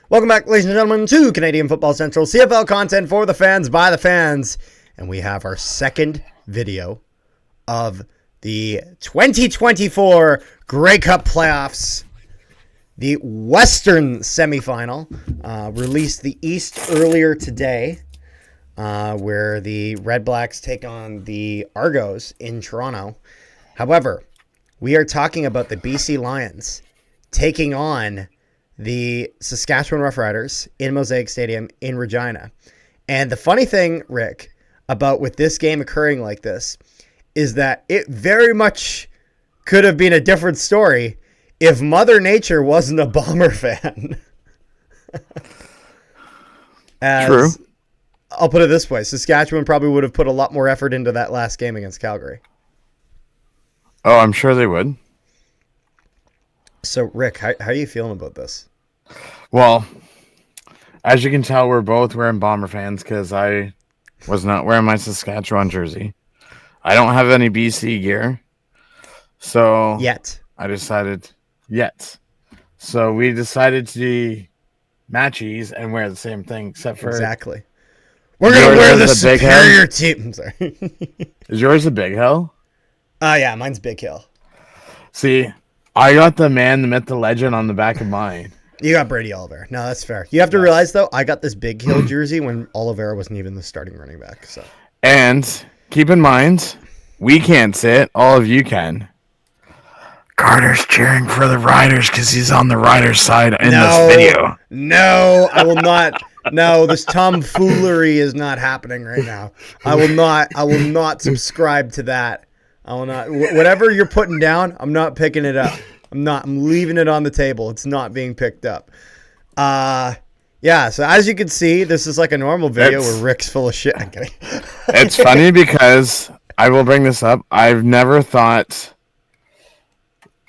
Welcome back, ladies and gentlemen, to Canadian Football Central, CFL content for the fans, by the fans. And we have our second video of the 2024 Grey Cup playoffs. The Western semifinal released the East earlier today, where the Red Blacks take on the Argos in Toronto. However, we are talking about the BC Lions taking on the Saskatchewan Roughriders in Mosaic Stadium in Regina. And the funny thing, Rick, about with this game occurring like this is that it very much could have been a different story if Mother Nature wasn't a Bomber fan. True. I'll put it this way. Saskatchewan probably would have put a lot more effort into that last game against Calgary. Oh, I'm sure they would. So, Rick, how are you feeling about this? Well, as you can tell, we're both wearing Bomber fans because I was not wearing my Saskatchewan jersey. I don't have any BC gear. So Yet. So we decided to be matchies and wear the same thing, except for... Exactly. We're going to wear the superior team. I'm sorry. Is yours a Big Hill? Yeah, mine's Big Hill. See, I got the man, the myth, the legend on the back of mine. You got Brady Oliveira. No, that's fair. You have to realize, though, I got this Big Hill jersey when Oliveira wasn't even the starting running back. So, and keep in mind, we can't say it. All of you can. Carter's cheering for the Riders because he's on the Riders' side in this video. No, I will not. No, this tomfoolery is not happening right now. I will not subscribe to that. I will not. Whatever you're putting down, I'm not picking it up. I'm leaving it on the table. It's not being picked up. Yeah, so as you can see, this is like a normal video where Rick's full of shit. I'm kidding. It's funny because I will bring this up. I've never thought,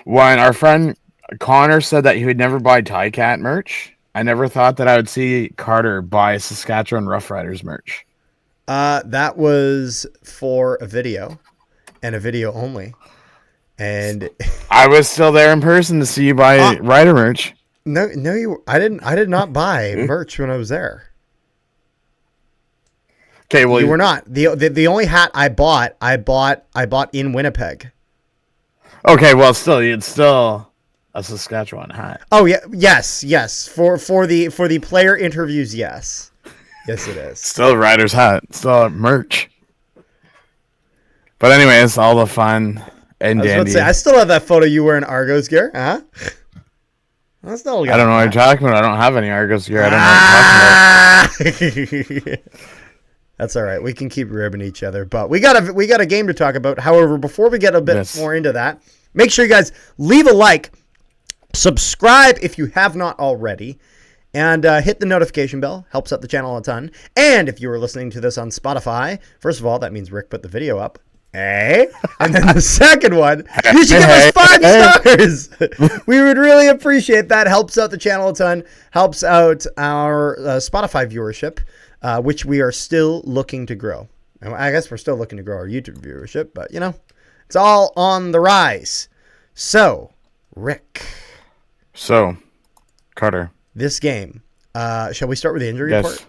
when our friend Connor said that he would never buy Ticat merch, I never thought that I would see Carter buy Saskatchewan Roughriders merch. That was for a video and a video only. And I was still there in person to see you buy Rider merch. No, I did not buy merch when I was there. Okay, well, you were not. The only hat I bought in Winnipeg. Okay, well, it's still a Saskatchewan hat. Oh yeah, yes. For the player interviews, yes, it is. Still a Rider's hat, still merch. But anyways, all the fun and dandy. I still have that photo you wearing Argos gear, huh? I don't know what you're talking about. I don't have any Argos gear. I don't know what you're talking about. That's all right. We can keep ribbing each other, but we got a game to talk about. However, before we get a bit more into that, make sure you guys leave a like, subscribe if you have not already, and hit the notification bell. Helps out the channel a ton. And if you are listening to this on Spotify, first of all, that means Rick put the video up. Hey, and then the second one, you should give us 5 stars. We would really appreciate that. Helps out the channel a ton. Helps out our Spotify viewership, which we are still looking to grow. I guess we're still looking to grow our YouTube viewership, but it's all on the rise. So, Rick. So, Carter. This game. Shall we start with the injury report?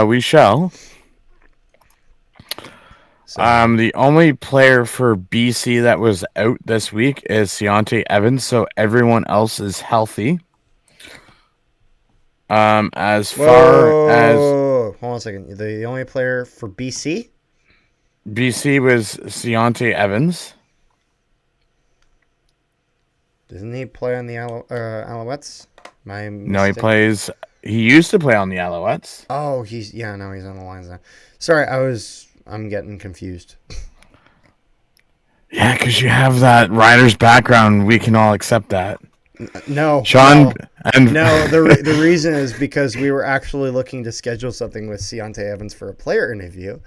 We shall. The only player for BC that was out this week is Deontay Evans, so everyone else is healthy. As far as... Hold on a second. The only player for BC? BC was Deontay Evans. Doesn't he play on the Alouettes? No, he used to play on the Alouettes. Oh, he's on the Lions now. Sorry, I'm getting confused. Yeah, because you have that Riders background. We can all accept that. No, Sean. No. The reason is because we were actually looking to schedule something with Deontay Evans for a player interview,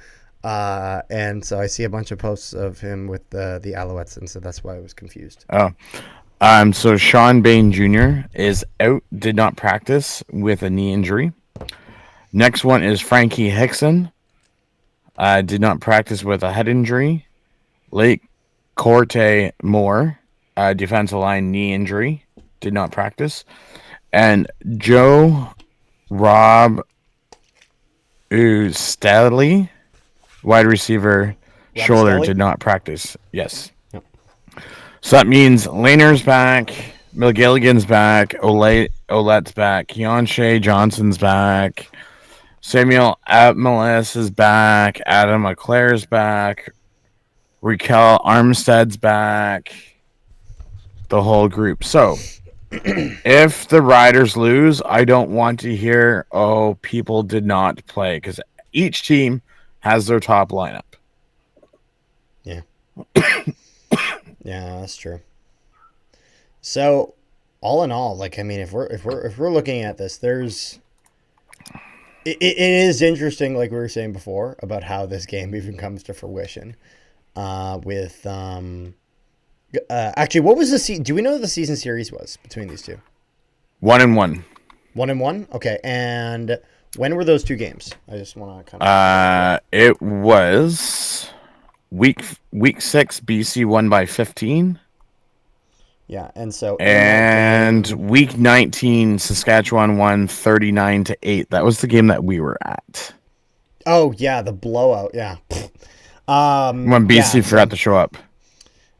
and so I see a bunch of posts of him with the Alouettes, and so that's why I was confused. Oh, so Sean Bain Jr. is out. Did not practice with a knee injury. Next one is Frankie Hickson. Did not practice with a head injury. Lake Corte Moore, defensive line knee injury, did not practice. And Joe Rob Ustelly, wide receiver, Rob shoulder, Stelly? did not practice. Yes. Yep. So that means Laner's back, McGilligan's back, Olette's back, Keon Shea Johnson's back, Samuel Atmalis is back, Adam LeClaire's back, Raquel Armstead's back, the whole group. So if the Riders lose, I don't want to hear, oh, people did not play, because each team has their top lineup. Yeah. Yeah, that's true. So, all in all, like, I mean, if we're looking at this, it is interesting, like we were saying before, about how this game even comes to fruition. Actually, what was do we know what the season series was between these two? 1-1. 1-1? Okay, and when were those two games? I just want to kind of... It was week 6, BC won by 15. Yeah, and so... And week 19, Saskatchewan won 39-8. That was the game that we were at. Oh, yeah, the blowout, yeah. When BC forgot to show up.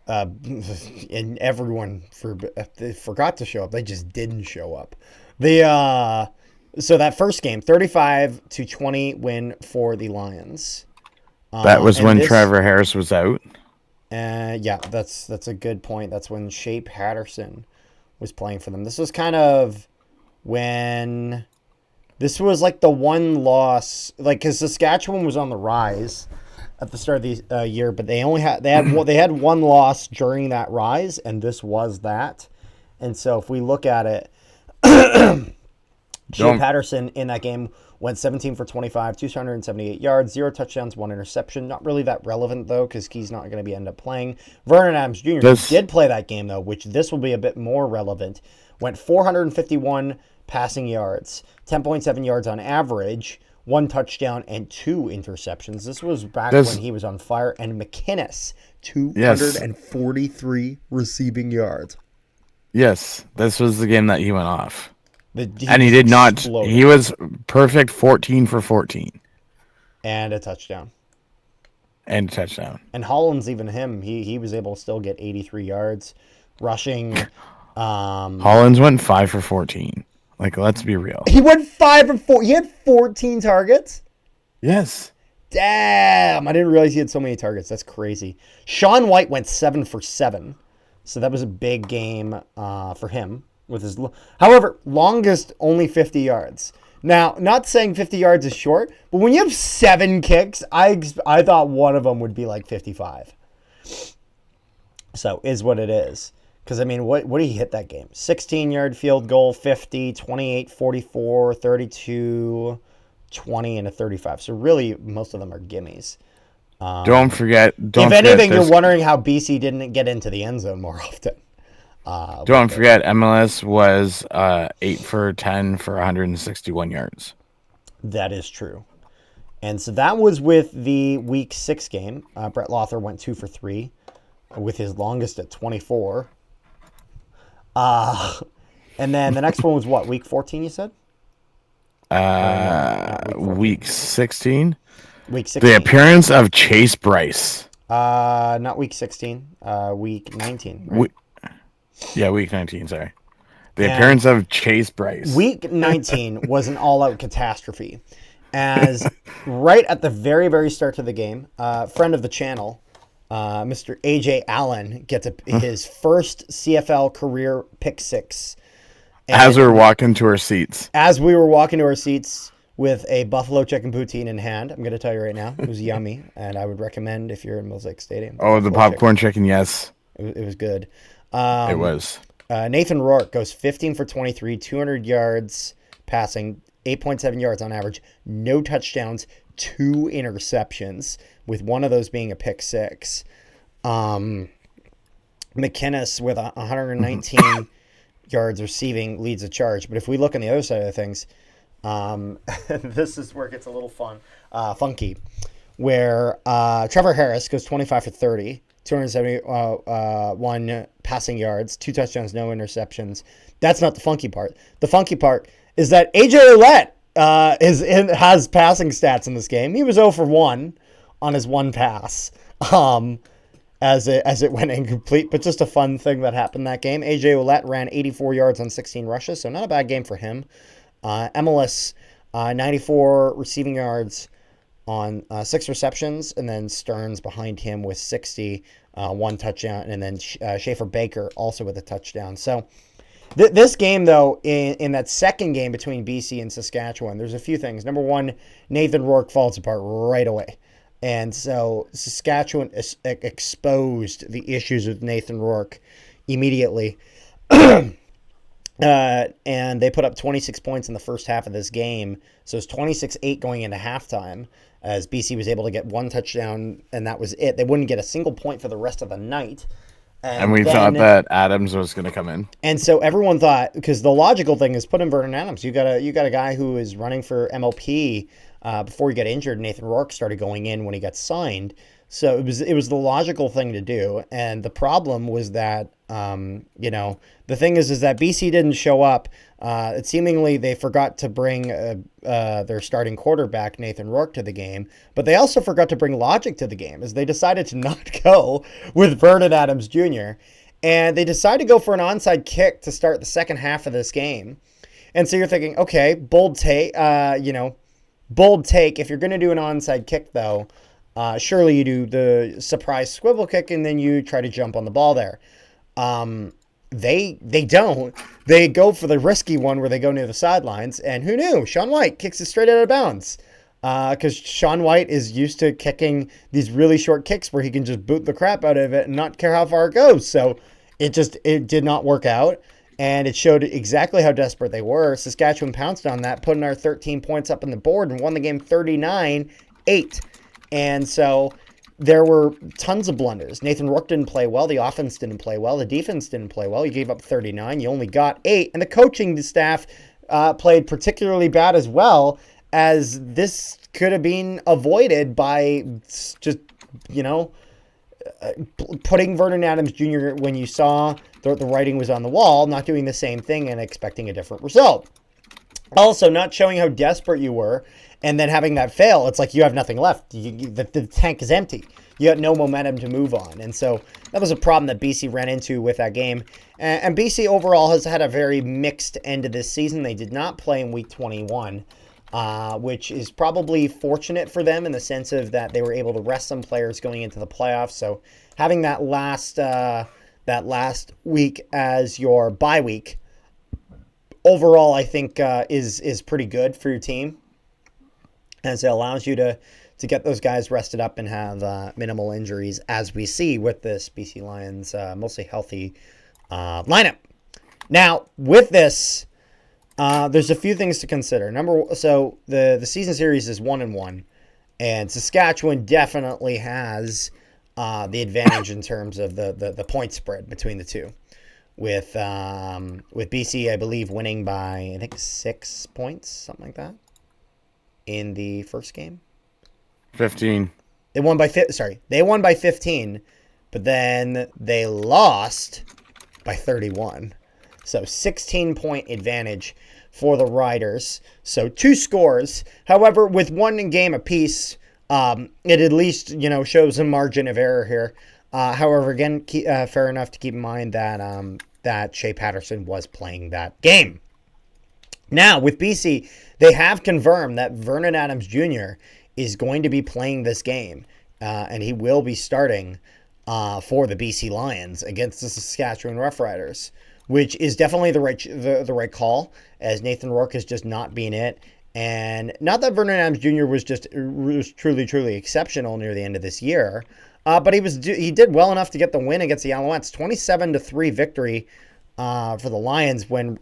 And everyone forgot to show up. They just didn't show up. So that first game, 35-20 win for the Lions. That was when Trevor Harris was out. Yeah, that's a good point. That's when Shea Patterson was playing for them. This was kind of when this was like the one loss, like, because Saskatchewan was on the rise at the start of the year, but they had one loss during that rise, and this was that. And so if we look at it, Shea Patterson in that game went 17 for 25, 278 yards, 0 touchdowns, 1 interception. Not really that relevant, though, because he's not going to end up playing. Vernon Adams Jr. did play that game, though, which this will be a bit more relevant. Went 451 passing yards, 10.7 yards on average, 1 touchdown, and 2 interceptions. This was back when he was on fire. And McInnes, 243 receiving yards. Yes, this was the game that he went off. And he did not. He was perfect, 14 for 14. And a touchdown. And Hollins, even him, he was able to still get 83 yards. Rushing. Hollins went 5 for 14. Like, let's be real. He went 5 for 4. He had 14 targets? Yes. Damn. I didn't realize he had so many targets. That's crazy. Sean White went 7 for 7. So that was a big game for him. However, longest only 50 yards. Now, not saying 50 yards is short, but when you have 7 kicks, I thought one of them would be like 55. So, is what it is. Because, I mean, what did he hit that game? 16-yard field goal, 50, 28, 44, 32, 20, and a 35. So, really, most of them are gimmies. Don't forget. If anything, you're wondering how BC didn't get into the end zone more often. Don't forget, MLS was 8 for 10 for 161 yards. That is true. And so that was with the week 6 game. Brett Lothar went 2 for 3 with his longest at 24. And then the next one was what? Week 14, you said? Week 16. Week 16. The appearance of Chase Bryce. Not week 16. Week 19. Right? Week 19, sorry. The appearance of Chase Bryce. Week 19 was an all-out catastrophe. As right at the very, very start of the game, friend of the channel, Mr. AJ Allen gets his first CFL career pick 6. As we were walking to our seats. As we were walking to our seats with a buffalo chicken poutine in hand. I'm going to tell you right now, it was yummy, and I would recommend if you're in Mosaic Stadium. Oh, the popcorn chicken, yes. It was good. It was. Nathan Rourke goes 15 for 23, 200 yards passing, 8.7 yards on average, no touchdowns, 2 interceptions, with one of those being a pick 6. McInnes with 119 yards receiving leads the charge. But if we look on the other side of things, this is where it gets a little funky. where Trevor Harris goes 25 for 30, 271 passing yards, 2 touchdowns, no interceptions. That's not the funky part. The funky part is that AJ Ouellette has passing stats in this game. He was 0 for 1 on his one pass. As it went incomplete, but just a fun thing that happened that game. AJ Ouellette ran 84 yards on 16 rushes, so not a bad game for him. MLS, 94 receiving yards on 6 receptions, and then Stearns behind him with 60, 1 touchdown, and then Schaefer Baker also with a touchdown. So this game, though, in that second game between BC and Saskatchewan, there's a few things. Number one, Nathan Rourke falls apart right away. And so Saskatchewan exposed the issues with Nathan Rourke immediately. And they put up 26 points in the first half of this game. So it's 26-8 going into halftime, as BC was able to get 1 touchdown, and that was it. They wouldn't get a single point for the rest of the night. And we thought that Adams was going to come in. And so everyone thought, because the logical thing is put in Vernon Adams. You got a guy who is running for MLP before he got injured. Nathan Rourke started going in when he got signed. So it was the logical thing to do. And the problem was that, the thing is that BC didn't show up. Seemingly they forgot to bring their starting quarterback, Nathan Rourke, to the game. But they also forgot to bring logic to the game, as they decided to not go with Vernon Adams Jr. And they decided to go for an onside kick to start the second half of this game. And so you're thinking, okay, bold take. If you're going to do an onside kick, though, surely you do the surprise swivel kick and then you try to jump on the ball there. They don't. They go for the risky one where they go near the sidelines. And who knew? Sean White kicks it straight out of bounds. Because Sean White is used to kicking these really short kicks where he can just boot the crap out of it and not care how far it goes. So it did not work out. And it showed exactly how desperate they were. Saskatchewan pounced on that, putting our 13 points up on the board, and won the game 39-8. And so there were tons of blunders. Nathan Rourke didn't play well. The offense didn't play well. The defense didn't play well. You gave up 39. You only got 8. And the coaching staff played particularly bad as well, as this could have been avoided by just, putting Vernon Adams Jr. when you saw the writing was on the wall, not doing the same thing and expecting a different result. Also, not showing how desperate you were, and then having that fail. It's like you have nothing left. The tank is empty. You got no momentum to move on. And so that was a problem that BC ran into with that game. And BC overall has had a very mixed end of this season. They did not play in Week 21, which is probably fortunate for them in the sense of that they were able to rest some players going into the playoffs. So having that last week as your bye week, overall, I think is pretty good for your team, as it allows you to get those guys rested up and have minimal injuries, as we see with this BC Lions mostly healthy lineup. Now, with this, there's a few things to consider. So the season series is 1-1, and Saskatchewan definitely has the advantage in terms of the point spread between the two. With BC, I believe, winning by, I think, 6 points, something like that, in the first game. 15. They won by 15, but then they lost by 31. So 16-point advantage for the Riders. So 2 scores. However, with 1 game apiece, it at least shows a margin of error here. However, again, fair enough to keep in mind that Shea Patterson was playing that game. Now, with BC, they have confirmed that Vernon Adams Jr. is going to be playing this game, and he will be starting for the BC Lions against the Saskatchewan Roughriders, which is definitely the right call, as Nathan Rourke has just not been it. And not that Vernon Adams Jr. was truly exceptional near the end of this year, but he did well enough to get the win against the Alouettes, 27-3 victory for the Lions when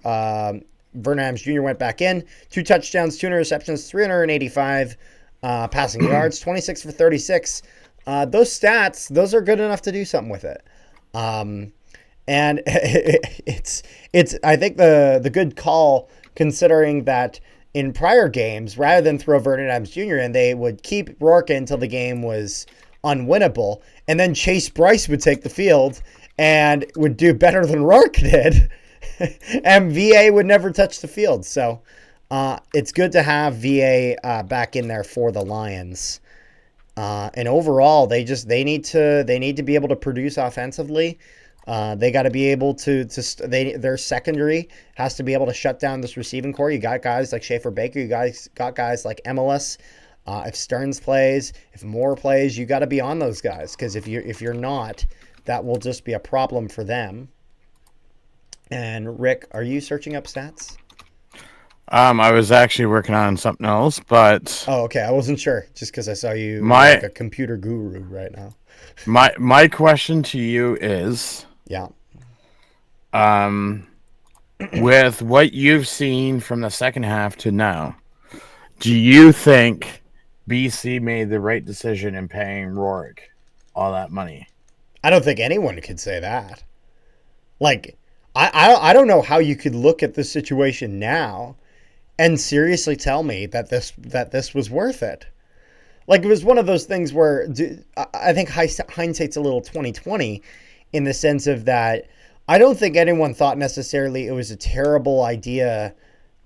Vernon Adams Jr. went back in. 2 touchdowns, 2 interceptions, 385 passing yards, 26 for 36. Those stats, those are good enough to do something with it. And it's I think the good call, considering that in prior games, rather than throw Vernon Adams Jr. in, they would keep Rourke in until the game was unwinnable, and then Chase Bryce would take the field and would do better than Rourke did, and VA would never touch the field. So it's good to have VA back in there for the Lions. And overall, they need to be able to produce offensively. They got to be able to their secondary has to be able to shut down this receiving core. You got guys like Schaefer Baker. You guys got guys like MLS. If Stearns plays, if Moore plays, you got to be on those guys, because if you're not, that will just be a problem for them. And Rick, are you searching up stats? I was actually working on something else, but oh, okay. I wasn't sure, just because I saw you like a computer guru right now. My question to you is, yeah, with what you've seen from the second half to now, do you think BC made the right decision in paying Rourke all that money? I don't think anyone could say that. Like, I don't know how you could look at the situation now and seriously tell me that this was worth it. Like, it was one of those things where I think hindsight's a little 20/20 in the sense of that I don't think anyone thought necessarily it was a terrible idea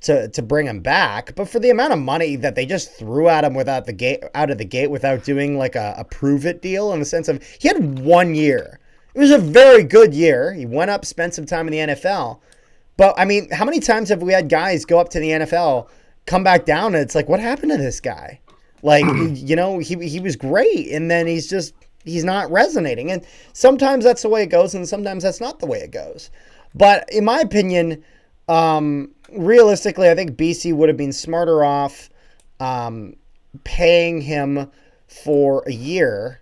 to bring him back, but for the amount of money that they just threw at him out of the gate without doing like a prove it deal, in the sense of he had 1 year. It was a very good year. He went up, spent some time in the NFL. But, I mean, how many times have we had guys go up to the NFL, come back down, and it's like, what happened to this guy? Like, he was great, and then he's not resonating. And sometimes that's the way it goes, and sometimes that's not the way it goes. But in my opinion, realistically, I think BC would have been smarter off paying him for a year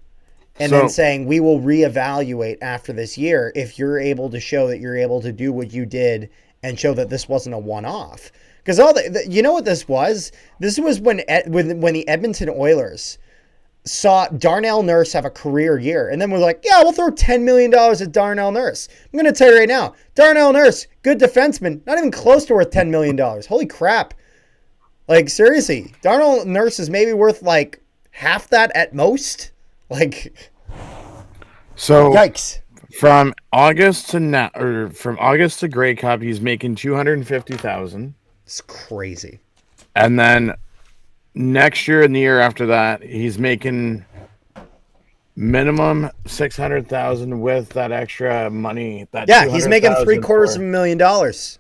and then saying, we will reevaluate after this year if you're able to show that you're able to do what you did and show that this wasn't a one-off. Because you know what this was? This was when the Edmonton Oilers saw Darnell Nurse have a career year, and then we're like, yeah, we'll throw $10 million at Darnell Nurse. I'm going to tell you right now, Darnell Nurse, good defenseman, not even close to worth $10 million. Holy crap. Like, seriously, Darnell Nurse is maybe worth like half that at most. Like, so yikes. From August to now, or from August to Grey Cup, he's making $250,000. It's crazy. And then next year and the year after that, he's making minimum $600,000 with that extra money. He's making $750,000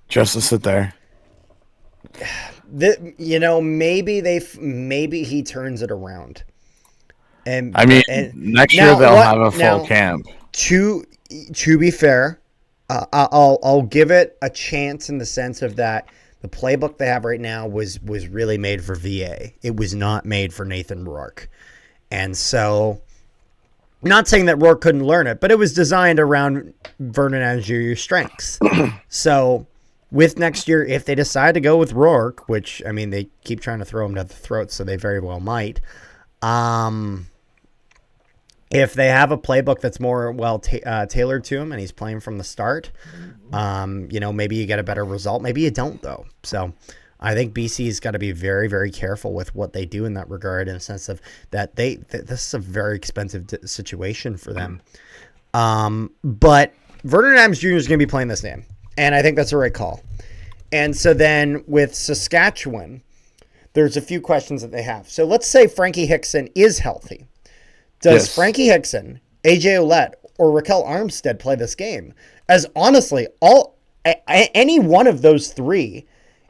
just to sit there. Maybe he turns it around. And next year they'll have a full camp. To be fair, I'll give it a chance in the sense of that the playbook they have right now was really made for VA. It was not made for Nathan Rourke. And so, not saying that Rourke couldn't learn it, but it was designed around Vernon Adams Jr.'s strengths. So, with next year, if they decide to go with Rourke, which, I mean, they keep trying to throw him down the throat, so they very well might. If they have a playbook that's more tailored to him and he's playing from the start, maybe you get a better result. Maybe you don't, though. So I think BC's got to be very, very careful with what they do in that regard, in the sense of that this is a very expensive situation for them. But Vernon Adams Jr. is going to be playing this game, and I think that's the right call. And so then with Saskatchewan, there's a few questions that they have. So let's say Frankie Hickson is healthy. Does Frankie Hickson, AJ Ouellette, or Raquel Armstead play this game? As honestly, any one of those three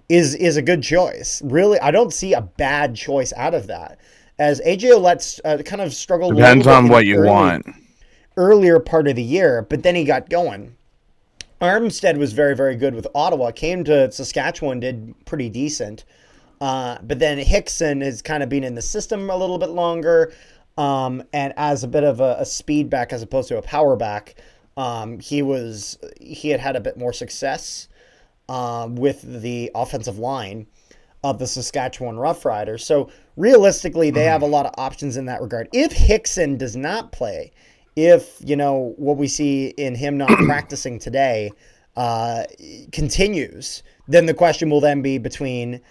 is a good choice. Really, I don't see a bad choice out of that. As AJ Ouellette's kind of struggled. Depends on what you want. Earlier part of the year, but then he got going. Armstead was very, very good with Ottawa. Came to Saskatchewan, did pretty decent. But then Hickson has kind of been in the system a little bit longer. And as a bit of a speed back as opposed to a power back, he had a bit more success with the offensive line of the Saskatchewan Roughriders. So realistically, they have a lot of options in that regard. If Hickson does not play, if what we see in him not practicing today continues, then the question will then be between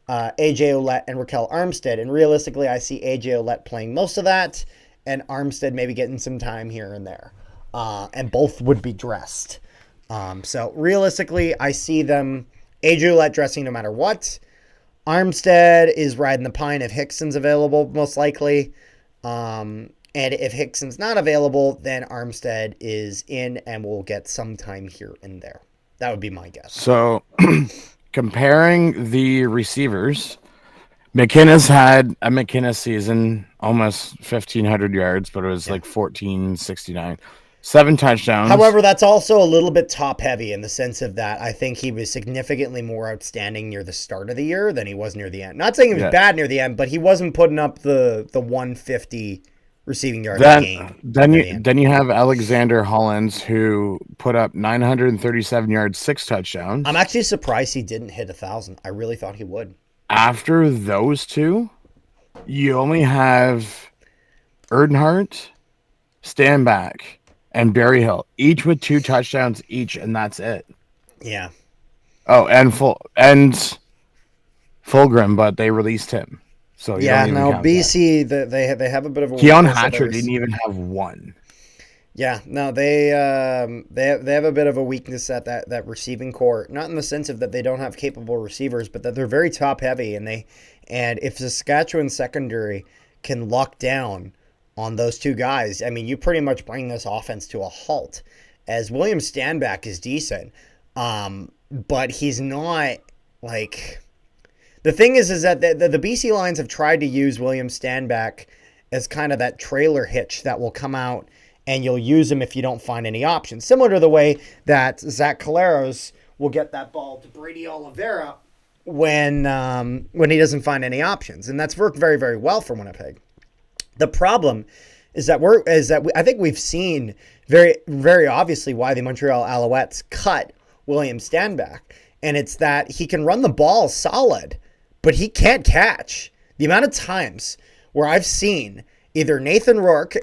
AJ Ouellette and Raquel Armstead. And realistically, I see AJ Ouellette playing most of that, and Armstead maybe getting some time here and there. And both would be dressed. So realistically, I see them, AJ Ouellette dressing no matter what. Armstead is riding the pine if Hickson's available, most likely. And if Hickson's not available, then Armstead is in and will get some time here and there. That would be my guess. So, comparing the receivers, McInnes had a McInnes season, almost 1,500 yards, but it was like 1,469. 7 touchdowns. However, that's also a little bit top heavy in the sense of that I think he was significantly more outstanding near the start of the year than he was near the end. Not saying he was bad near the end, but he wasn't putting up the 150 receiving yard game. Then you have Alexander Hollins, who put up 937 yards, 6 touchdowns. I'm actually surprised he didn't hit 1,000. I really thought he would. After those two, you only have Erdenhart, Stanback, and Barry Hill, each with 2 touchdowns each, and that's it. Yeah. Oh, and Fulgrim, but they released him. So BC they have a bit of a Keon Hatcher didn't even have 1. Yeah, no, they have a bit of a weakness at that receiving core. Not in the sense of that they don't have capable receivers, but that they're very top heavy, and if Saskatchewan secondary can lock down on those 2 guys, I mean, you pretty much bring this offense to a halt. As William Stanback is decent, but he's not like. The thing is that the BC Lions have tried to use William Stanback as kind of that trailer hitch that will come out and you'll use him if you don't find any options. Similar to the way that Zach Caleros will get that ball to Brady Oliveira when he doesn't find any options. And that's worked very, very well for Winnipeg. The problem is that I think we've seen very, very obviously why the Montreal Alouettes cut William Stanback. And it's that he can run the ball solid, but he can't catch. The amount of times where I've seen either Nathan Rourke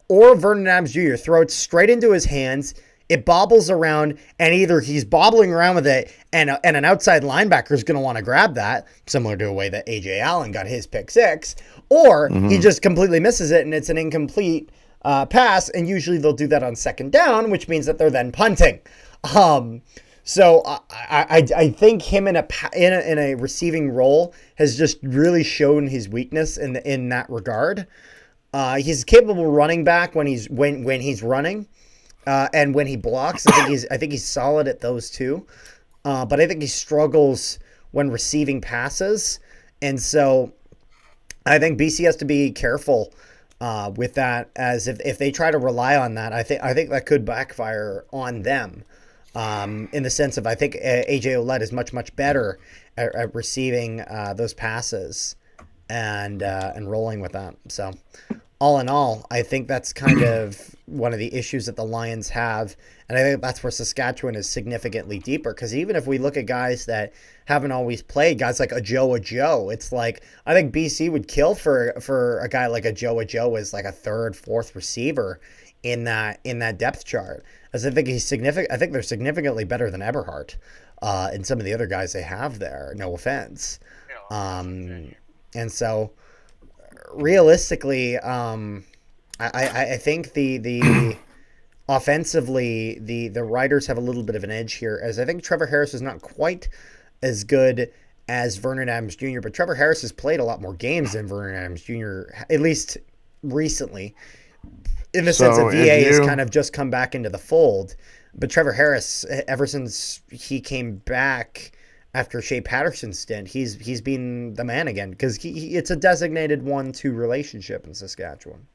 or Vernon Adams Jr. throw it straight into his hands, it bobbles around, and either he's bobbling around with it and an outside linebacker is going to want to grab that, similar to a way that A.J. Allen got his pick 6, or he just completely misses it and it's an incomplete pass, and usually they'll do that on second down, which means that they're then punting. So I think him in a receiving role has just really shown his weakness in that regard. He's a capable running back when he's running, and when he blocks. I think he's solid at those two, but I think he struggles when receiving passes, and so I think BC has to be careful with that. As if they try to rely on that, I think that could backfire on them. In the sense of I think AJ Ouellette is much better at receiving those passes and rolling with that. So all in all, I think that's kind of one of the issues that the Lions have, and I think that's where Saskatchewan is significantly deeper. Because even if we look at guys that haven't always played, guys like a Joe, it's like I think BC would kill for a guy like a Joe as like a 3rd, 4th receiver in that depth chart. As I think he's significant. I think they're significantly better than Eberhardt and some of the other guys they have there. No offense. And so realistically, I think the offensively the Riders have a little bit of an edge here, as I think Trevor Harris is not quite as good as Vernon Adams Jr., but Trevor Harris has played a lot more games than Vernon Adams Jr., at least recently. In the sense that VA has kind of just come back into the fold. But Trevor Harris, ever since he came back after Shea Patterson's stint, he's been the man again, because it's a designated 1-2 relationship in Saskatchewan.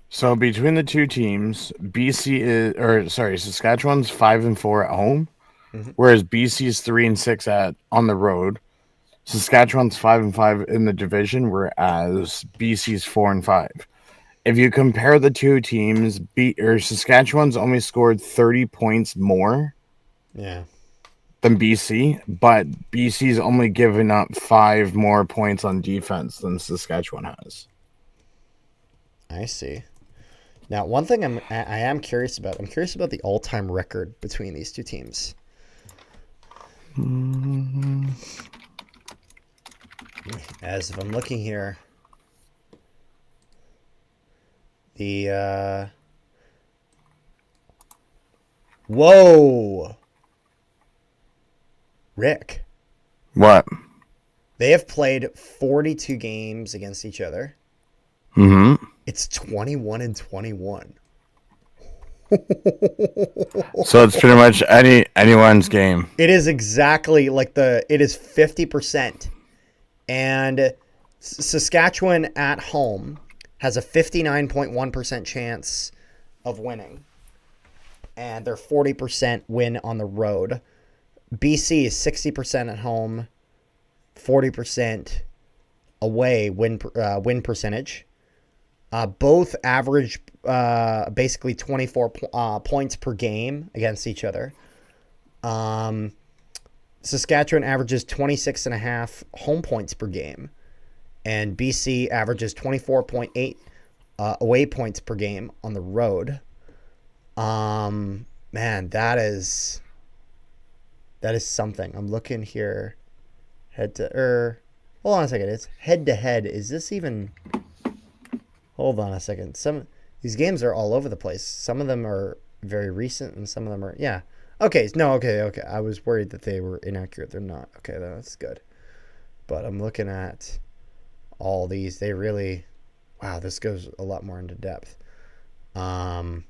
So between the two teams, Saskatchewan's 5-4 at home, whereas BC's 3-6 on the road. Saskatchewan's 5-5 in the division, whereas BC's 4-5. If you compare the two teams, Saskatchewan's only scored 30 points more than BC, but BC's only given up 5 more points on defense than Saskatchewan has. I see. Now, one thing I am curious about. I'm curious about the all-time record between these two teams. As if I'm looking here, the whoa, Rick. What? They have played 42 games against each other. Mm-hmm. It's 21-21. So it's pretty much anyone's game. It is exactly like it is 50%. And Saskatchewan at home has a 59.1% chance of winning. And they're 40% win on the road. BC is 60% at home, 40% away win percentage. Both average basically 24 points per game against each other. Saskatchewan averages 26.5 home points per game, and BC averages 24.8 away points per game on the road. Man, that is something. I'm looking here, hold on a second. It's head to head. Is this even? Hold on a second. These games are all over the place. Some of them are very recent, and some of them are Okay, no, okay. I was worried that they were inaccurate. They're not. Okay, that's good. But I'm looking at all these. They really, wow, this goes a lot more into depth. I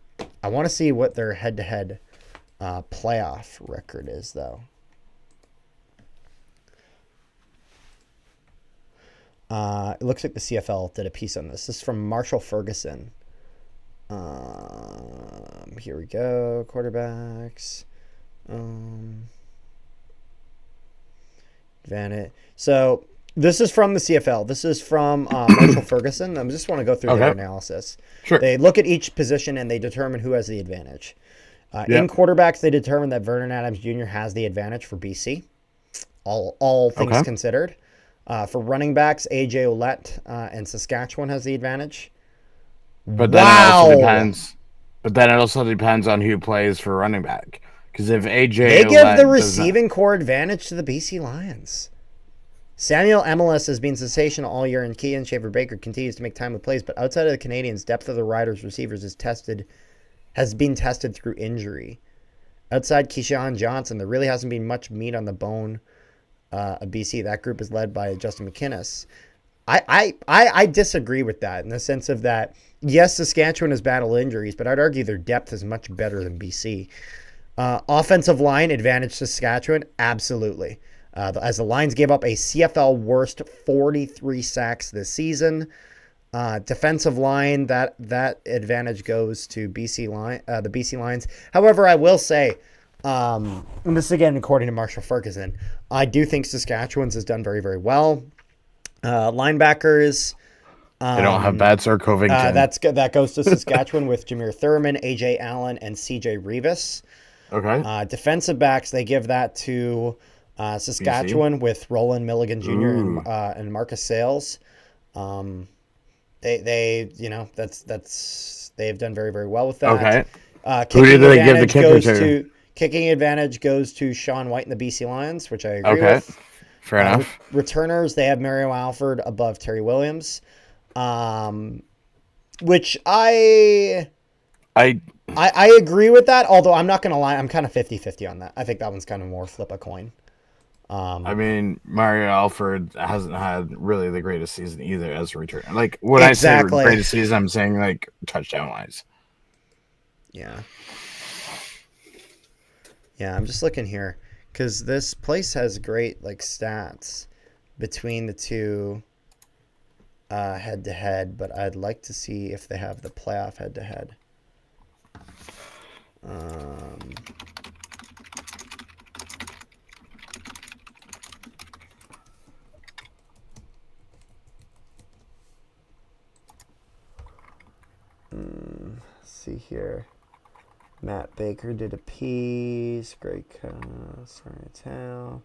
want to see what their head-to-head playoff record is, though. It looks like the CFL did a piece on this. This is from Marshall Ferguson. Here we go. Quarterbacks. Advantage. So this is from the CFL. This is from Marshall Ferguson. I just want to go through their analysis. Sure. They look at each position and they determine who has the advantage. In quarterbacks, they determine that Vernon Adams Jr. has the advantage for BC. All things considered. For running backs, AJ Ouellette and Saskatchewan has the advantage. But then it also depends. But then it also depends on who plays for running back. Because if AJ they give the receiving core advantage to the BC Lions. Samuel MLS has been sensational all year, and Kean Shaver-Baker continues to make timely plays. But outside of the Canadians, depth of the Riders' receivers has been tested through injury. Outside Keyshawn Johnson, there really hasn't been much meat on the bone of BC. That group is led by Justin McInnes. I disagree with that in the sense of that, yes, Saskatchewan has battled injuries, but I'd argue their depth is much better than BC. Offensive line advantage Saskatchewan, absolutely. As the Lions gave up a CFL worst 43 sacks this season. Defensive line, that advantage goes to the BC Lions. However, I will say, and this is again according to Marshall Ferguson, I do think Saskatchewan's has done very, very well. Linebackers. They don't have Batts or Covington. That goes to Saskatchewan with Jameer Thurman, AJ Allen, and CJ Revis. Okay. Defensive backs, they give that to Saskatchewan with Roland Milligan Jr. and Marcus Sales. They they've done very, very well with that. Okay. Who did they give the kicker to? Kicking advantage goes to Sean White and the BC Lions, which I agree with. Fair enough. Returners, they have Mario Alford above Terry Williams, which I agree with that, although I'm not going to lie, I'm kind of 50-50 on that. I think that one's kind of more flip a coin. I mean, Mario Alford hasn't had really the greatest season either as a returner. Like, when I say greatest season, I'm saying, like, touchdown-wise. Yeah. Yeah, I'm just looking here because this place has great, like, stats between the two head-to-head, but I'd like to see if they have the playoff head-to-head. Let's see here. Matt Baker did a piece. Great sorry, tell.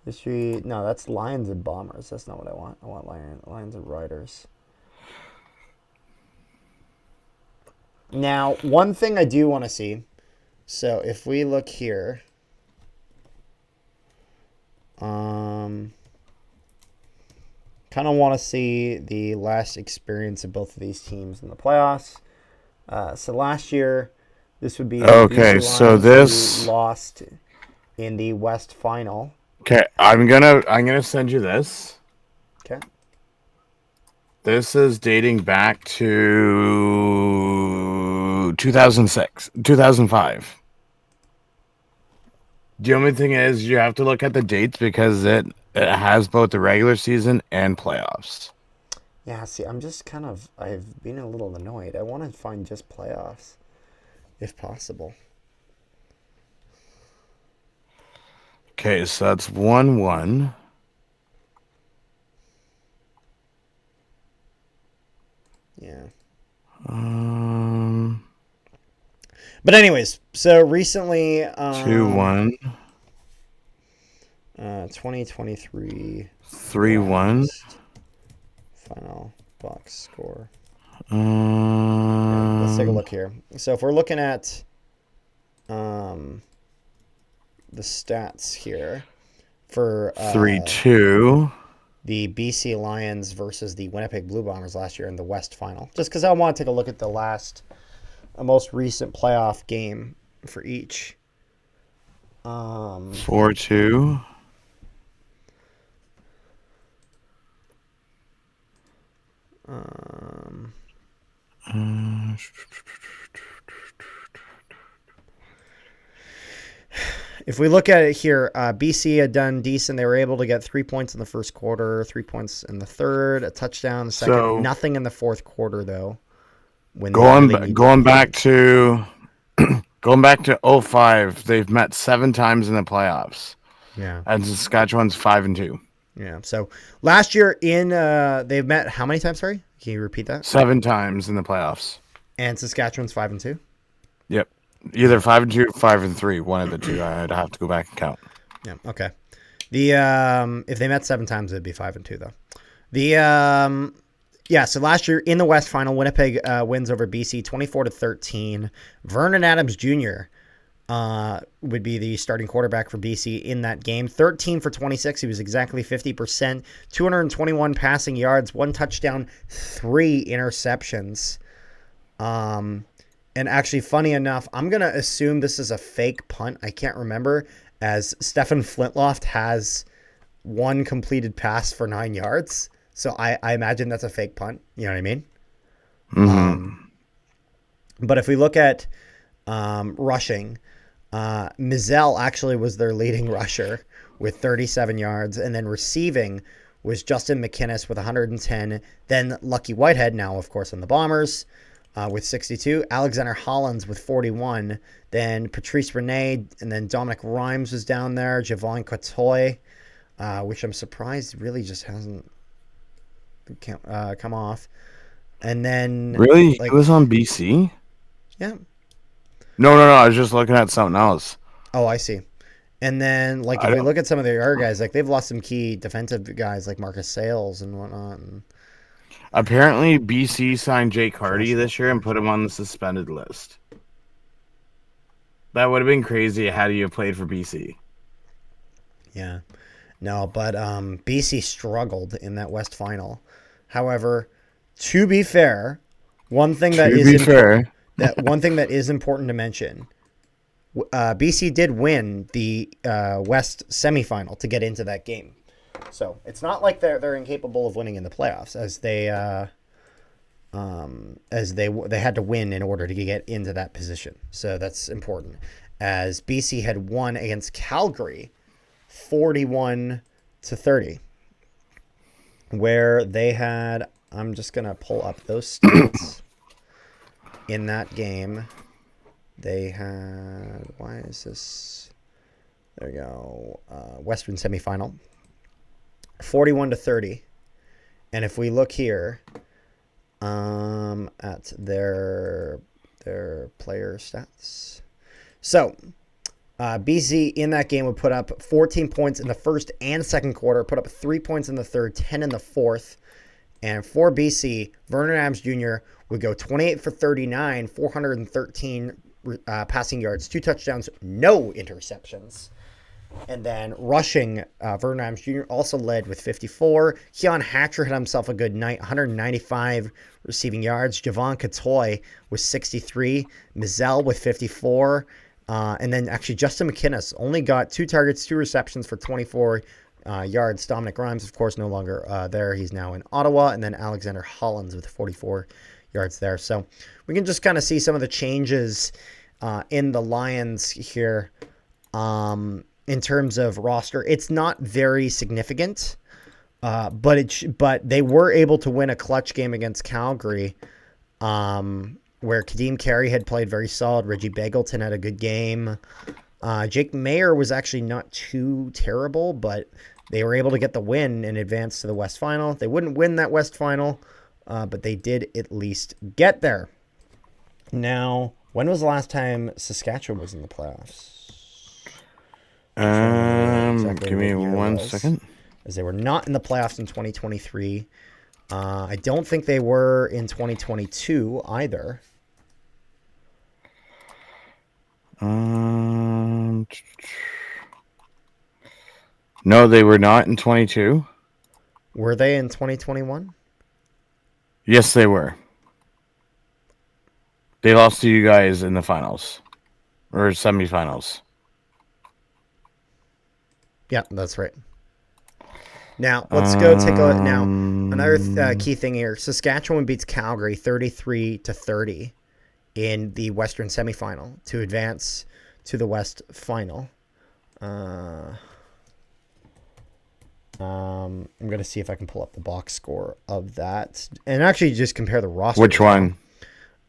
History. No, that's Lions and Bombers. That's not what I want. I want Lions and Riders. Now, one thing I do want to see. So if we look here, kind of want to see the last experience of both of these teams in the playoffs. So last year, this would be the Okay, BC so Lions this. who lost in the West Final. Okay, I'm gonna send you this. Okay. This is dating back to 2006, 2005. The only thing is you have to look at the dates because it has both the regular season and playoffs. Yeah, see, I've been a little annoyed. I want to find just playoffs, if possible. Okay, so that's 1-1. Yeah. Um, But anyways, so recently, 2-1, 2023 3-1. West final box score. Yeah, let's take a look here. So if we're looking at the stats here for 3-2. the BC Lions versus the Winnipeg Blue Bombers last year in the West final, just because I want to take a look at the most recent playoff game for each. 4-2. If we look at it here, BC had done decent. They were able to get 3 points in the first quarter, 3 points in the third, a touchdown in the second. So nothing in the fourth quarter though. When going they really going back to going back to '05, they've met 7 times in the playoffs, yeah, and Saskatchewan's 5-2. yeah. So last year they've met how many times? Sorry, can you repeat that? 7 times in the playoffs. And Saskatchewan's 5-2. Yep, either 5-2, 5-3, one of the two. I'd have to go back and count. Yeah. Okay. The if they met 7 times, it'd be 5-2 though. The yeah. So last year in the West Final, Winnipeg wins over BC 24-13. Vernon Adams Jr. Would be the starting quarterback for BC in that game. 13 for 26. He was exactly 50%. 221 passing yards, 1 touchdown, 3 interceptions. And actually, funny enough, I'm going to assume this is a fake punt. I can't remember, as Stefan Flintloft has 1 completed pass for 9 yards. So I imagine that's a fake punt. You know what I mean? Mm-hmm. But if we look at rushing, Mizell actually was their leading rusher with 37 yards. And then receiving was Justin McInnes with 110. Then Lucky Whitehead, now, of course, in the Bombers, with 62. Alexander Hollins with 41. Then Patrice Rene, and then Dominic Rhymes was down there. Javon Cotoy, which I'm surprised really just hasn't come off. And then Really, he was on BC. Yeah. No. I was just looking at something else. Oh, I see. And then, if we look at some of the other guys, they've lost some key defensive guys like Marcus Sales and whatnot. And Apparently, BC signed Jake Hardy this year and put him on the suspended list. That would have been crazy had he have played for BC. Yeah. No, but BC struggled in that West Final. However, to be fair, one thing that is important to mention, BC did win the West semifinal to get into that game. So it's not like they're incapable of winning in the playoffs, as they had to win in order to get into that position. So that's important. As BC had won against Calgary 41-30, where they had, I'm just gonna pull up those stats. In that game, they had, why is this? There you go. Western semifinal. 41-30. And if we look here at their player stats. So, BC in that game would put up 14 points in the first and second quarter, put up 3 points in the third, 10 in the fourth, And for BC, Vernon Adams Jr. would go 28 for 39, 413 passing yards, 2 touchdowns, no interceptions. And then rushing, Vernon Adams Jr. also led with 54. Keon Hatcher had himself a good night, 195 receiving yards. Javon Catoy with 63. Mizell with 54. And then actually Justin McInnes only got 2 targets, 2 receptions for 24 yards. Dominic Grimes, of course, no longer there. He's now in Ottawa. And then Alexander Hollins with 44 yards there. So we can just kind of see some of the changes in the Lions here. In terms of roster, it's not very significant, but they were able to win a clutch game against Calgary, where Kadeem Carey had played very solid. Reggie Begelton had a good game. Jake Mayer was actually not too terrible, but they were able to get the win and advance to the West Final. They wouldn't win that West Final, but they did at least get there. Now, when was the last time Saskatchewan was in the playoffs? Give me 1 second. As they were not in the playoffs in 2023. I don't think they were in 2022 either. No, they were not in 22. Were they in 2021? Yes, they were. They lost to you guys in the finals or semifinals. Yeah, that's right. Now, let's go take a look. Now, another key thing here. Saskatchewan beats Calgary 33-30 in the Western semifinal to advance to the West Final. I'm going to see if I can pull up the box score of that and actually just compare the roster. Which one?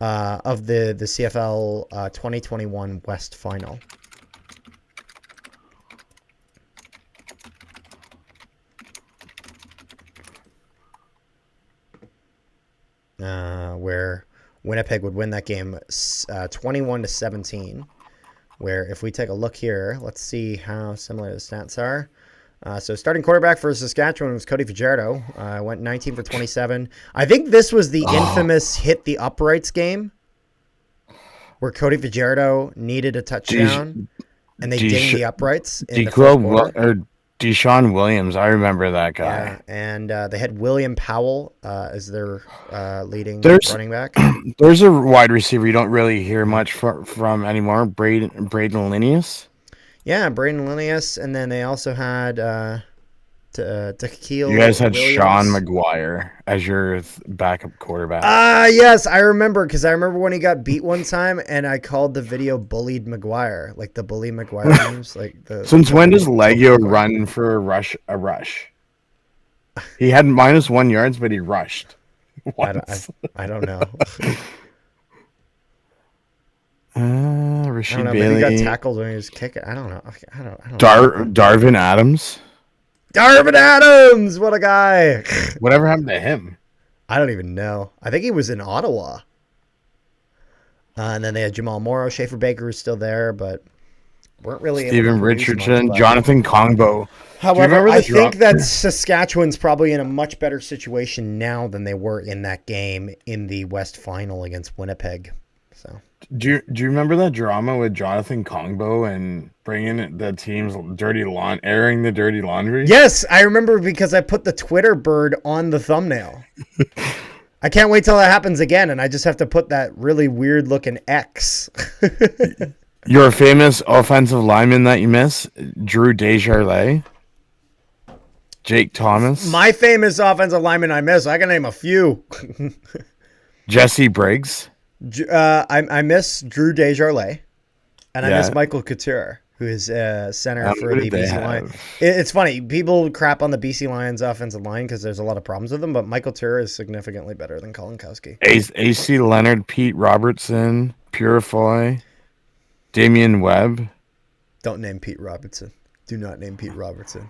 Of the CFL 2021 West Final. Where Winnipeg would win that game 21-17. Where if we take a look here, let's see how similar the stats are. So starting quarterback for Saskatchewan was Cody Fajardo. Went 19 for 27. I think this was the infamous hit the uprights game where Cody Fajardo needed a touchdown and they dinged the uprights in the fourth quarter. Deshaun Williams, I remember that guy. Yeah, and they had William Powell as their leading running back. There's a wide receiver you don't really hear much from anymore, Braden Linnaeus. Yeah, Braden Linnaeus, and then they also had Taquille. You guys had Williams. Sean McGuire as your backup quarterback. Yes, I remember because I remember when he got beat one time, and I called the video "Bullied McGuire," like the bully McGuire memes. Since when does Legio run for a rush? He had -1 yards, but he rushed. I don't know. Rashid Bailey. Maybe he got tackled when he was kicking. I don't know. I don't know. Darvin Adams. Darvin Adams, what a guy! Whatever happened to him? I don't even know. I think he was in Ottawa. And then they had Jamal Morrow, Schaefer Baker was still there, but weren't really. Steven Richardson, Jonathan Kongbo. However, I think that Saskatchewan's probably in a much better situation now than they were in that game in the West Final against Winnipeg. So. Do you remember that drama with Jonathan Kongbo and bringing the team's airing the dirty laundry? Yes, I remember because I put the Twitter bird on the thumbnail. I can't wait till that happens again, and I just have to put that really weird looking X. Your famous offensive lineman that you miss, Drew Desjardins, Jake Thomas. My famous offensive lineman I miss. I can name a few. Jesse Briggs. I miss Drew Desjardins, and I miss Michael Couture, who is center for the BC Lions. It's funny. People crap on the BC Lions offensive line because there's a lot of problems with them, but Michael Couture is significantly better than Colin Kowski. AC Leonard, Pete Robertson, Purifoy, Damian Webb. Don't name Pete Robertson. Do not name Pete Robertson.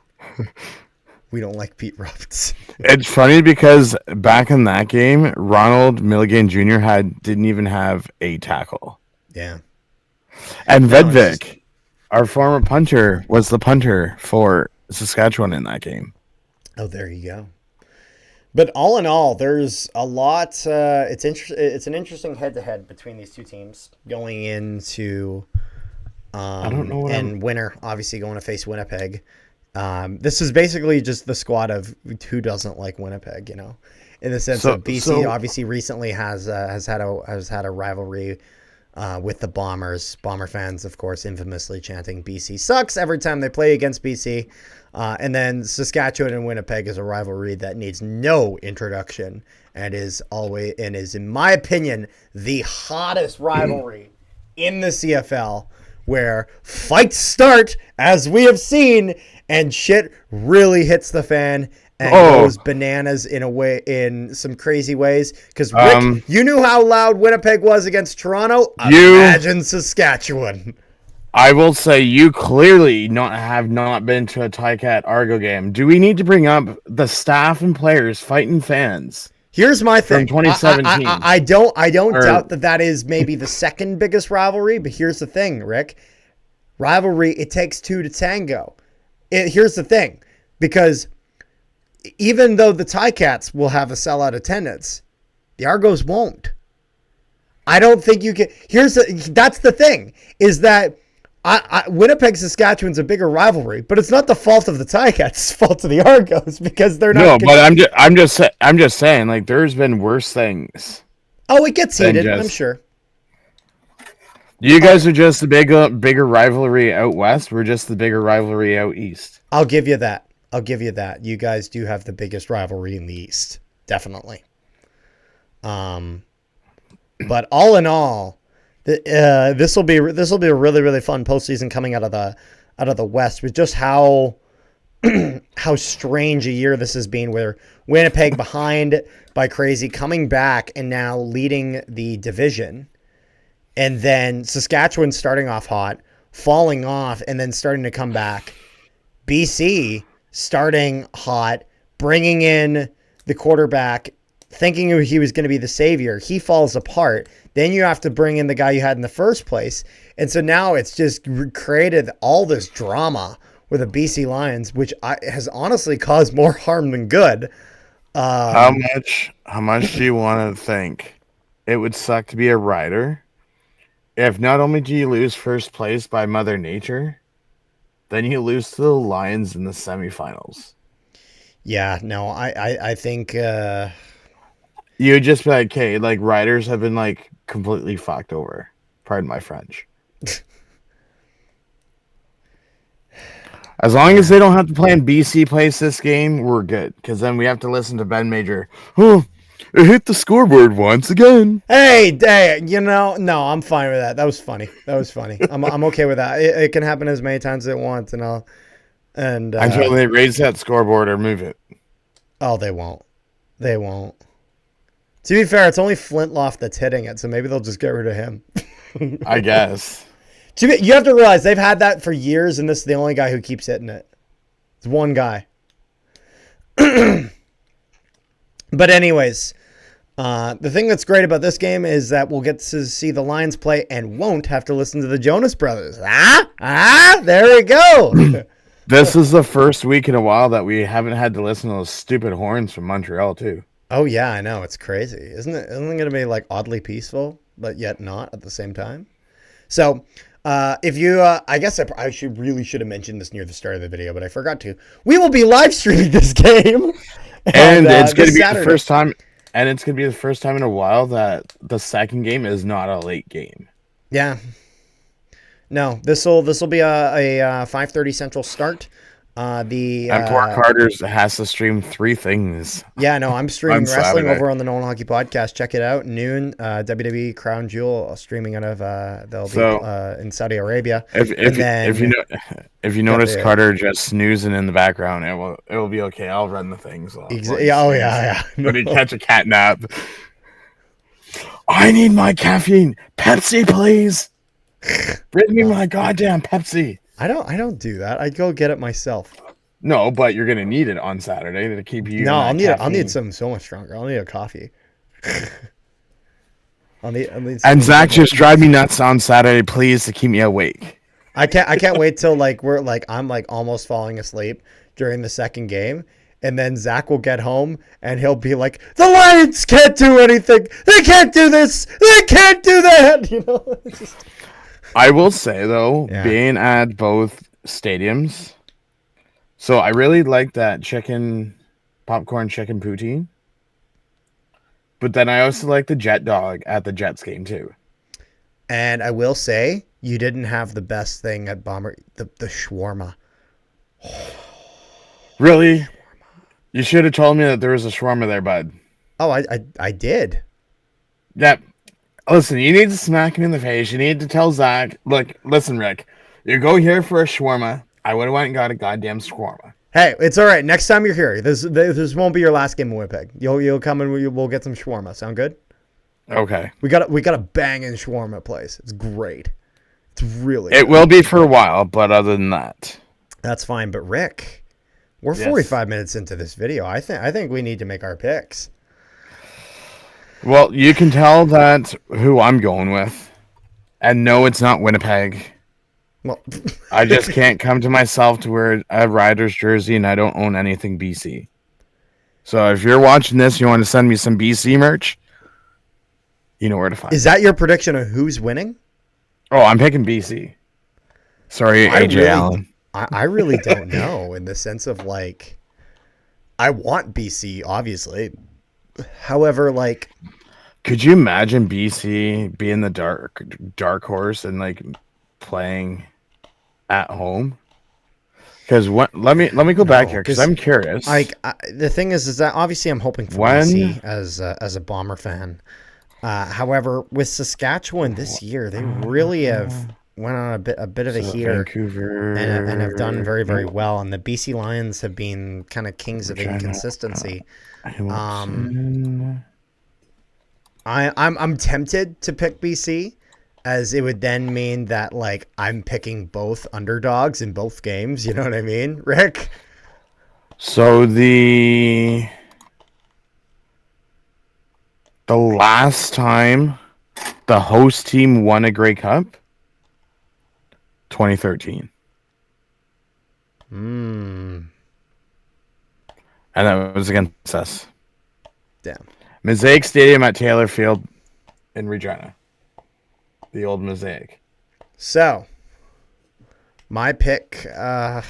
We don't like Pete Robertson. It's funny because back in that game, Ronald Milligan Jr. didn't even have a tackle. Yeah. And Vedvik, our former punter, was the punter for Saskatchewan in that game. Oh, there you go. But all in all, there's a lot. It's an interesting head-to-head between these two teams going into I don't know what I'm. and winner obviously going to face Winnipeg. This is basically just the squad of who doesn't like Winnipeg, in the sense So of BC so obviously recently has had a rivalry with the Bombers. Bomber fans, of course, infamously chanting "BC sucks" every time they play against BC. And then Saskatchewan and Winnipeg is a rivalry that needs no introduction and is in my opinion, the hottest rivalry in the CFL, where fights start, as we have seen, and shit really hits the fan and goes bananas in some crazy ways. Because Rick, you knew how loud Winnipeg was against Toronto. Imagine Saskatchewan. I will say you clearly have not been to a Ticat Argo game. Do we need to bring up the staff and players fighting fans? Here's my thing. From 2017. I don't doubt that is maybe the second biggest rivalry, but here's the thing, Rick. Rivalry, it takes two to tango. Here's the thing, because even though the Ticats will have a sellout attendance, the Argos won't. I don't think you can. That's the thing, is that Winnipeg Saskatchewan's a bigger rivalry, but it's not the fault of the Ticats. It's the fault of the Argos, because they're not. No, but I'm just saying, like, there's been worse things. Oh, it gets heated, I'm sure. You guys are just the bigger rivalry out west. We're just the bigger rivalry out east. I'll give you that. You guys do have the biggest rivalry in the east, definitely. But all in all, this will be a really, really fun postseason coming out of the West, with just how strange a year this has been, where Winnipeg behind by crazy, coming back and now leading the division, and then Saskatchewan starting off hot, falling off, and then starting to come back. BC starting hot, bringing in the quarterback, thinking he was going to be the savior. He falls apart. Then you have to bring in the guy you had in the first place. And so now it's just created all this drama with the BC Lions, which has honestly caused more harm than good. How much do you want to think it would suck to be a rider if not only do you lose first place by Mother Nature, then you lose to the Lions in the semifinals? Yeah, no, I think you would just be like, okay, like, riders have been like completely fucked over. Pardon my French. As long as they don't have to play in BC place this game, we're good. Because then we have to listen to Ben Major. Oh, it hit the scoreboard once again. Hey, no, I'm fine with that. That was funny. I'm okay with that. It can happen as many times as it wants, until they raise that scoreboard or move it. Oh, they won't. To be fair, it's only Flintloff that's hitting it, so maybe they'll just get rid of him. I guess. You have to realize they've had that for years, and this is the only guy who keeps hitting it. It's one guy. But anyways, the thing that's great about this game is that we'll get to see the Lions play and won't have to listen to the Jonas Brothers. There we go. This is the first week in a while that we haven't had to listen to those stupid horns from Montreal, too. Oh, yeah, I know. It's crazy. Isn't it going to be like oddly peaceful, but yet not at the same time? So, if you, I guess I should have mentioned this near the start of the video, but I forgot to. We will be live streaming this game. And it's going to be the first time. And it's going to be the first time in a while that the second game is not a late game. Yeah. No, this will be a 5:30 Central start. And poor Carter's has to stream 3 things. Yeah, no, I'm streaming wrestling over on the Nolan Hockey Podcast. Check it out. Noon, WWE Crown Jewel streaming out of they'll be in Saudi Arabia. If you notice Carter just snoozing in the background, it will be okay. I'll run the things. Yeah. But he catch a cat nap. I need my caffeine. Pepsi, please. Bring me my goddamn Pepsi. I don't do that. I go get it myself. No, but you're gonna need it on Saturday to keep you. No, I'll need something so much stronger. I'll need a coffee. And Zach, just drive me nuts on Saturday, please, to keep me awake. I can't wait till I'm almost falling asleep during the second game, And then Zach will get home and he'll be like, the Lions can't do anything. They can't do this. They can't do that. You know, it's just... I will say though, Yeah. being at both stadiums, so I really like that popcorn chicken poutine. But then I also like the Jet Dog at the Jets game too. And I will say, you didn't have the best thing at Bomber, the shawarma. Really? You should have told me that there was a shawarma there, bud. Oh, I did. Yeah. Listen, you need to smack him in the face. You need to tell Zach, look, listen, Rick, you go here for a shawarma. I would have went and got a goddamn shawarma. Hey, it's all right. Next time you're here, this won't be your last game in Winnipeg. You'll come and we'll get some shawarma. Sound good? Okay. We got a banging shawarma place. It's great. It's really. It will be for a while, but other than that, that's fine. But Rick, we're Yes. 45 minutes into this video. I think we need to make our picks. well, you can tell that who I'm going with, and no, it's not Winnipeg. Well, I just can't come to myself to wear a Riders jersey, and I don't own anything BC. So if you're watching this, you want to send me some BC merch, you know where to find. is that your prediction of who's winning? Oh, I'm picking BC. Sorry, AJ Allen. I really don't know in the sense of like, I want BC, obviously. However, like, Could you imagine BC being the dark horse and like playing at home? Because let me go back here because I'm curious. Like, the thing is that obviously I'm hoping for BC as a Bomber fan. However, with Saskatchewan this year, they really have went on a bit of a heater Vancouver, and have done very, very well. And the BC Lions have been kind of kings of inconsistency. I'm tempted to pick BC, as it would then mean that like I'm picking both underdogs in both games. You know what I mean, Rick? So the last time the host team won a Grey Cup, 2013. And that was against us. Damn. Mosaic Stadium at Taylor Field in Regina. The old Mosaic. So, my pick, and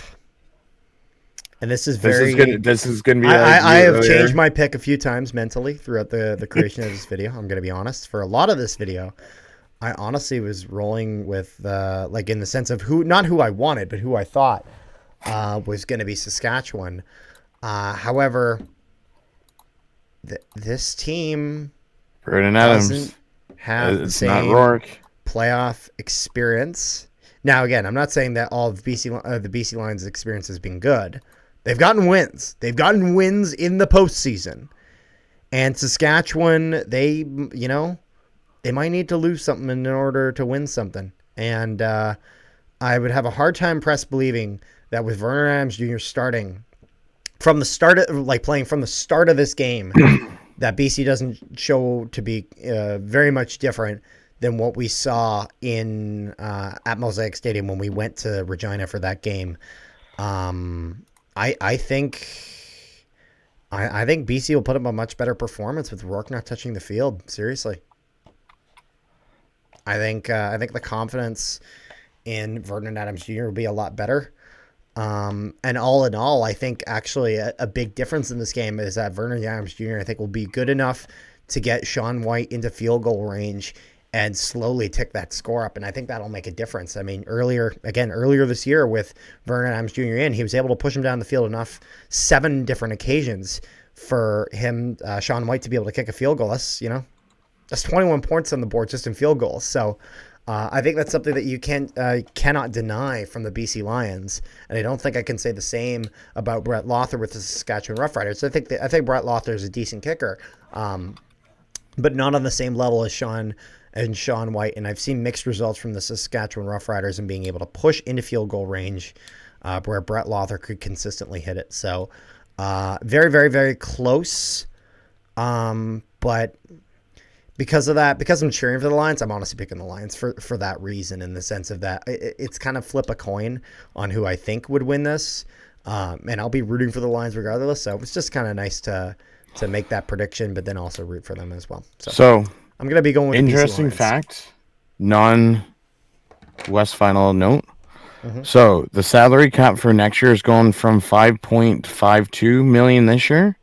this is very... This is gonna be... I have changed my pick a few times mentally throughout the creation of this video. I'm going to be honest. For a lot of this video, I honestly was rolling with, like in the sense of not who I wanted, but who I thought was going to be Saskatchewan. However, this team Vernon Adams doesn't have the it's same not Rourke. playoff experience. Now, again, I'm not saying that all of the BC Lions' experience has been good. They've gotten wins. They've gotten wins in the postseason. And Saskatchewan, they might need to lose something in order to win something. And I would have a hard time believing that with Vernon Adams Jr. starting from the start of, playing from the start of this game, that BC doesn't show to be very much different than what we saw at Mosaic Stadium when we went to Regina for that game. I think BC will put up a much better performance with Rourke not touching the field. Seriously, I think the confidence in Vernon Adams Jr. will be a lot better. And all in all, I think actually a big difference in this game is that Vernon Adams Jr. I think will be good enough to get Sean White into field goal range and slowly tick that score up. And I think that'll make a difference. I mean, earlier this year with Vernon Adams Jr. he was able to push him down the field enough 7 different occasions for him, Sean White, to be able to kick a field goal. That's 21 points on the board just in field goals. So I think that's something that you cannot deny from the BC Lions, and I don't think I can say the same about Brett Lothar with the Saskatchewan Roughriders. I think Brett Lothar is a decent kicker, but not on the same level as Sean White. And I've seen mixed results from the Saskatchewan Roughriders in being able to push into field goal range, where Brett Lothar could consistently hit it. So very, very, very close, but. Because of that, because I'm cheering for the Lions, I'm honestly picking the Lions for that reason, in the sense of that it's kind of flip a coin on who I think would win this. And I'll be rooting for the Lions regardless. So it's just kind of nice to make that prediction, but then also root for them as well. So I'm going to be going with interesting the PC Lions. fact, non-West final note. So the salary cap for next year is going from 5.52 million this year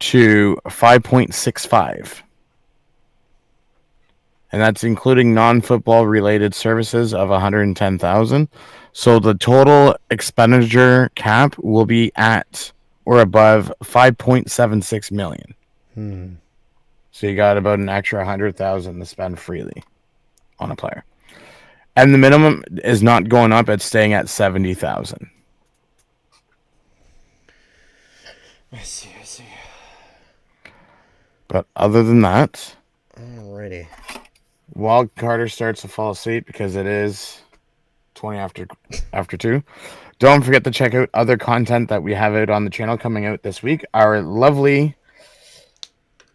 to 5.65. And that's including non-football related services of 110,000. So the total expenditure cap will be at or above 5.76 million. So you got about an extra 100,000 to spend freely on a player. And the minimum is not going up, it's staying at 70,000. I see. But other than that, alrighty. while Carter starts to fall asleep because it is 20 after 2, don't forget to check out other content that we have out on the channel coming out this week. Our lovely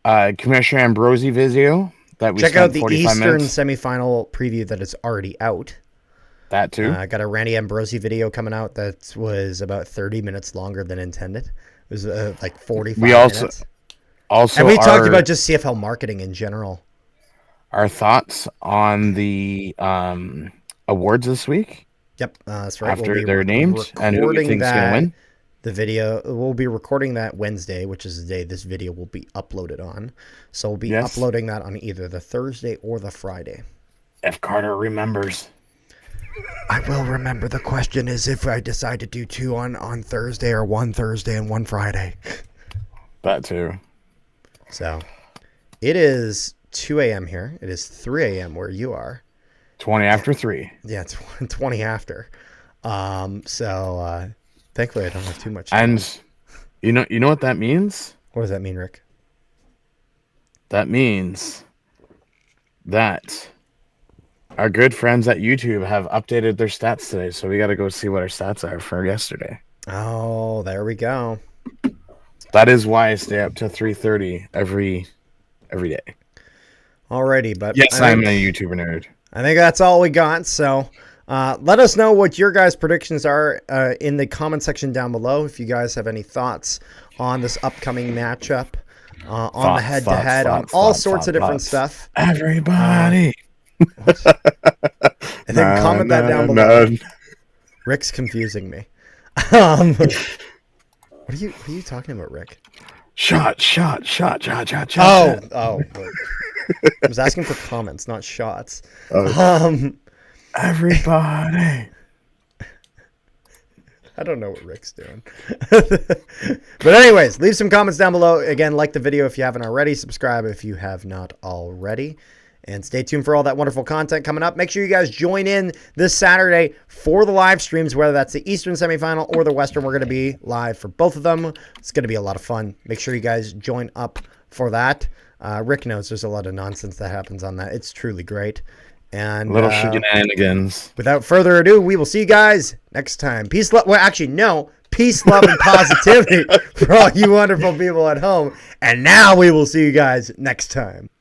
Commissioner Ambrosi video that we check out the 45 Eastern minutes. semifinal preview that is already out. That too. I got a Randy Ambrosi video coming out that was about 30 minutes longer than intended. It was like 45 minutes. And we talked about just CFL marketing in general. Our thoughts on the awards this week. Yep, that's right. After they're named and who we think's going to win. The video, we'll be recording that Wednesday, which is the day this video will be uploaded on. So we'll be uploading that on either the Thursday or the Friday. If Carter remembers. I will remember. The question is if I decide to do 2 on Thursday or 1 Thursday and 1 Friday. That too. So, it is 2 a.m. here. It is 3 a.m. where you are. 20 after 3. Yeah, it's 20 after. Thankfully I don't have too much time. And you know what that means? What does that mean, Rick? That means that our good friends at YouTube have updated their stats today, so we got to go see what our stats are for yesterday. Oh, there we go. That is why I stay up to 3:30 every day. Alrighty, but yes, I'm a YouTuber nerd. I think that's all we got. So let us know what your guys' predictions are in the comment section down below. If you guys have any thoughts on this upcoming matchup, on the head-to-head, on all sorts of different stuff. Everybody. And then comment that down below. Rick's confusing me. What are you talking about, Rick? Shot. Oh. I was asking for comments, not shots. Everybody. I don't know what Rick's doing. But anyways, leave some comments down below. Again, like the video if you haven't already. Subscribe if you have not already. And stay tuned for all that wonderful content coming up. Make sure you guys join in this Saturday for the live streams, whether that's the Eastern semifinal or the Western. We're going to be live for both of them. It's going to be a lot of fun. Make sure you guys join up for that. Rick knows there's a lot of nonsense that happens on that. It's truly great. And little shenanigans. Without further ado, we will see you guys next time. Peace, love. Well, actually, no. Peace, love, and positivity for all you wonderful people at home. And now we will see you guys next time.